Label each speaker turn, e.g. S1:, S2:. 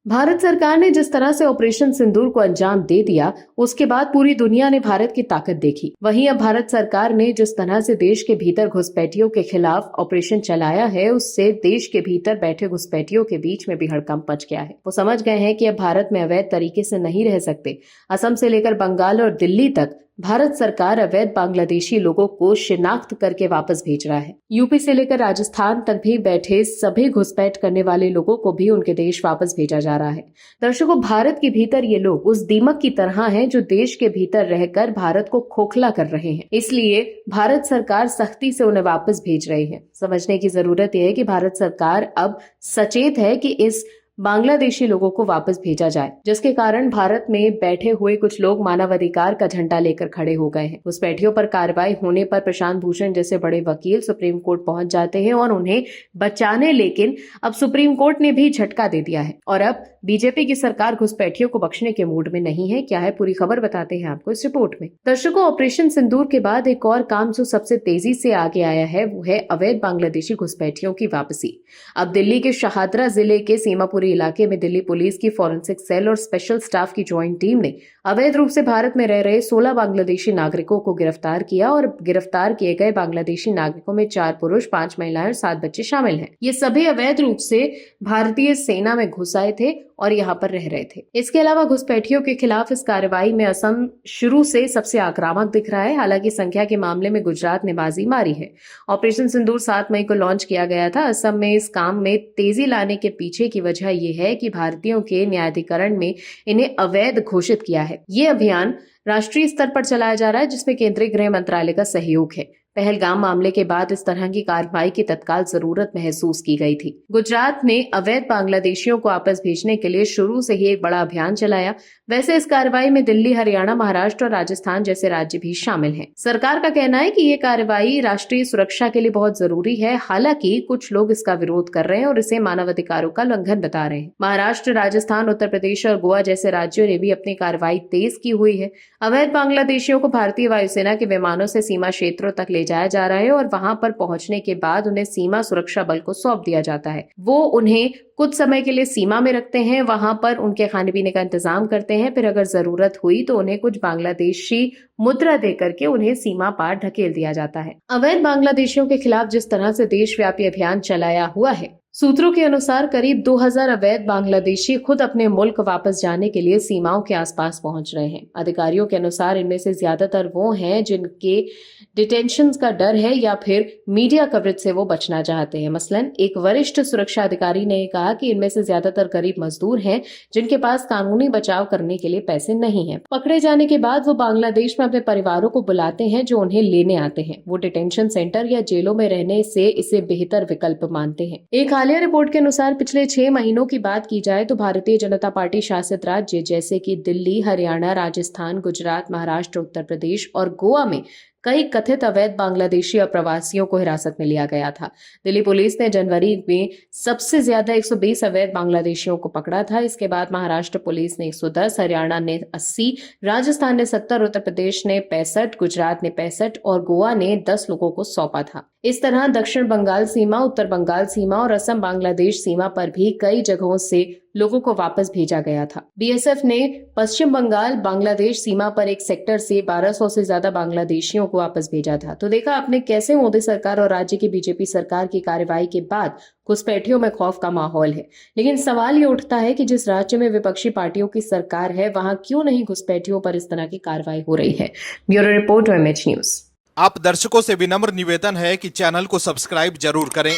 S1: भारत सरकार ने जिस तरह से ऑपरेशन सिंदूर को अंजाम दे दिया, उसके बाद पूरी दुनिया ने भारत की ताकत देखी। वहीं अब भारत सरकार ने जिस तरह से देश के भीतर घुसपैठियों के खिलाफ ऑपरेशन चलाया है, उससे देश के भीतर बैठे घुसपैठियों के बीच में भी हड़कंप मच गया है। वो समझ गए हैं कि अब भारत में अवैध तरीके से नहीं रह सकते। असम से लेकर बंगाल और दिल्ली तक भारत सरकार अवैध बांग्लादेशी लोगों को शिनाख्त करके वापस भेज रहा है। यूपी से लेकर राजस्थान तक भी बैठे सभी घुसपैठ करने वाले लोगों को भी उनके देश वापस भेजा जा रहा है। दर्शकों, भारत के भीतर ये लोग उस दीमक की तरह हैं जो देश के भीतर रहकर भारत को खोखला कर रहे हैं। इसलिए भारत सरकार सख्ती से उन्हें वापस भेज रही है। समझने की जरूरत यह है कि भारत सरकार अब सचेत है कि इस बांग्लादेशी लोगों को वापस भेजा जाए, जिसके कारण भारत में बैठे हुए कुछ लोग मानवाधिकार का झंडा लेकर खड़े हो गए हैं। घुसपैठियों पर कार्रवाई होने पर प्रशांत भूषण जैसे बड़े वकील सुप्रीम कोर्ट पहुंच जाते हैं और उन्हें बचाने, लेकिन अब सुप्रीम कोर्ट ने भी झटका दे दिया है और अब बीजेपी की सरकार घुसपैठियों को बख्शने के मूड में नहीं है। क्या है पूरी खबर, बताते हैं आपको इस रिपोर्ट में। दर्शकों, ऑपरेशन सिंदूर के बाद एक और काम जो सबसे तेजी से आगे आया है वो है अवैध बांग्लादेशी घुसपैठियों की वापसी। अब दिल्ली के शाहदरा जिले के सीमापुरी इलाके में दिल्ली पुलिस की फॉरेंसिक सेल और स्पेशल स्टाफ की ज्वाइंट टीम ने अवैध रूप से भारत में रह रहे 16 बांग्लादेशी नागरिकों को गिरफ्तार किया और गिरफ्तार किए गए बांग्लादेशी नागरिकों में 4 पुरुष, 5 महिलाएं और 7 बच्चे शामिल हैं। ये सभी अवैध रूप से भारतीय सेना में घुस आए थे और यहाँ पर रह रहे थे। इसके अलावा घुसपैठियों के खिलाफ इस कार्रवाई में असम शुरू से सबसे आक्रामक दिख रहा है। हालांकि संख्या के मामले में गुजरात ने बाजी मारी है। ऑपरेशन सिंदूर 7 मई को लॉन्च किया गया था। असम में इस काम में तेजी लाने के पीछे की वजह यह है कि भारतीयों के न्यायाधिकरण में इन्हें अवैध घोषित किया है। ये अभियान राष्ट्रीय स्तर पर चलाया जा रहा है, जिसमें केंद्रीय गृह मंत्रालय का सहयोग है। पहलगाम मामले के बाद इस तरह की कार्रवाई की तत्काल जरूरत महसूस की गई थी। गुजरात ने अवैध बांग्लादेशियों को वापस भेजने के लिए शुरू से ही एक बड़ा अभियान चलाया। वैसे इस कार्रवाई में दिल्ली, हरियाणा, महाराष्ट्र और राजस्थान जैसे राज्य भी शामिल हैं। सरकार का कहना है कि ये कार्रवाई राष्ट्रीय सुरक्षा के लिए बहुत जरूरी है। हालांकि कुछ लोग इसका विरोध कर रहे हैं और इसे मानवाधिकारों का उल्लंघन बता रहे हैं। महाराष्ट्र, राजस्थान, उत्तर प्रदेश और गोवा जैसे राज्यों ने भी अपनी कार्रवाई तेज की हुई है। अवैध बांग्लादेशियों को भारतीय वायुसेना के विमानों से सीमा क्षेत्रों तक ले जाया जा रहा है और वहां पर पहुंचने के बाद उन्हें सीमा सुरक्षा बल को सौंप दिया जाता है। वो उन्हें कुछ समय के लिए सीमा में रखते हैं, वहां पर उनके खाने पीने का इंतजाम करते हैं। फिर अगर जरूरत हुई तो उन्हें कुछ बांग्लादेशी मुद्रा देकर के उन्हें सीमा पार ढकेल दिया जाता है। अवैध बांग्लादेशियों के खिलाफ जिस तरह से देशव्यापी अभियान चलाया हुआ है, सूत्रों के अनुसार करीब 2000 अवैध बांग्लादेशी खुद अपने मुल्क वापस जाने के लिए सीमाओं के आसपास पहुंच रहे हैं। अधिकारियों के अनुसार इनमें से ज्यादातर वो हैं जिनके डिटेंशन का डर है या फिर मीडिया कवरेज से वो बचना चाहते हैं। मसलन एक वरिष्ठ सुरक्षा अधिकारी ने कहा कि इनमें से ज्यादातर गरीब मजदूर हैं जिनके पास कानूनी बचाव करने के लिए पैसे नहीं हैं। पकड़े जाने के बाद वो बांग्लादेश में अपने परिवारों को बुलाते हैं जो उन्हें लेने आते हैं। वो डिटेंशन सेंटर या जेलों में रहने से इसे बेहतर विकल्प मानते हैं। एक हालिया रिपोर्ट के अनुसार पिछले 6 महीनों की बात की जाए तो भारतीय जनता पार्टी शासित राज्य जैसे कि दिल्ली, हरियाणा, राजस्थान, गुजरात, महाराष्ट्र, उत्तर प्रदेश और गोवा में कई कथित अवैध बांग्लादेशी अप्रवासियों को हिरासत में लिया गया था। दिल्ली पुलिस ने जनवरी में सबसे ज्यादा 120 अवैध बांग्लादेशियों को पकड़ा था। इसके बाद महाराष्ट्र पुलिस ने 110, हरियाणा ने 80, राजस्थान ने 70, उत्तर प्रदेश ने 65, गुजरात ने 65 और गोवा ने 10 लोगों को सौंपा था। इस तरह दक्षिण बंगाल सीमा, उत्तर बंगाल सीमा और असम बांग्लादेश सीमा पर भी कई जगहों से लोगों को वापस भेजा गया था। बीएसएफ ने पश्चिम बंगाल बांग्लादेश सीमा पर एक सेक्टर से 1200 से ज्यादा बांग्लादेशियों को वापस भेजा था। तो देखा आपने कैसे मोदी सरकार और राज्य की बीजेपी सरकार की कार्रवाई के बाद घुसपैठियों में खौफ का माहौल है। लेकिन सवाल ये उठता है कि जिस राज्य में विपक्षी पार्टियों की सरकार है, वहां क्यों नहीं घुसपैठियों पर इस तरह की कार्रवाई हो रही है। Bureau report, OMH news.
S2: आप दर्शकों से विनम्र निवेदन है कि चैनल को सब्सक्राइब जरूर करें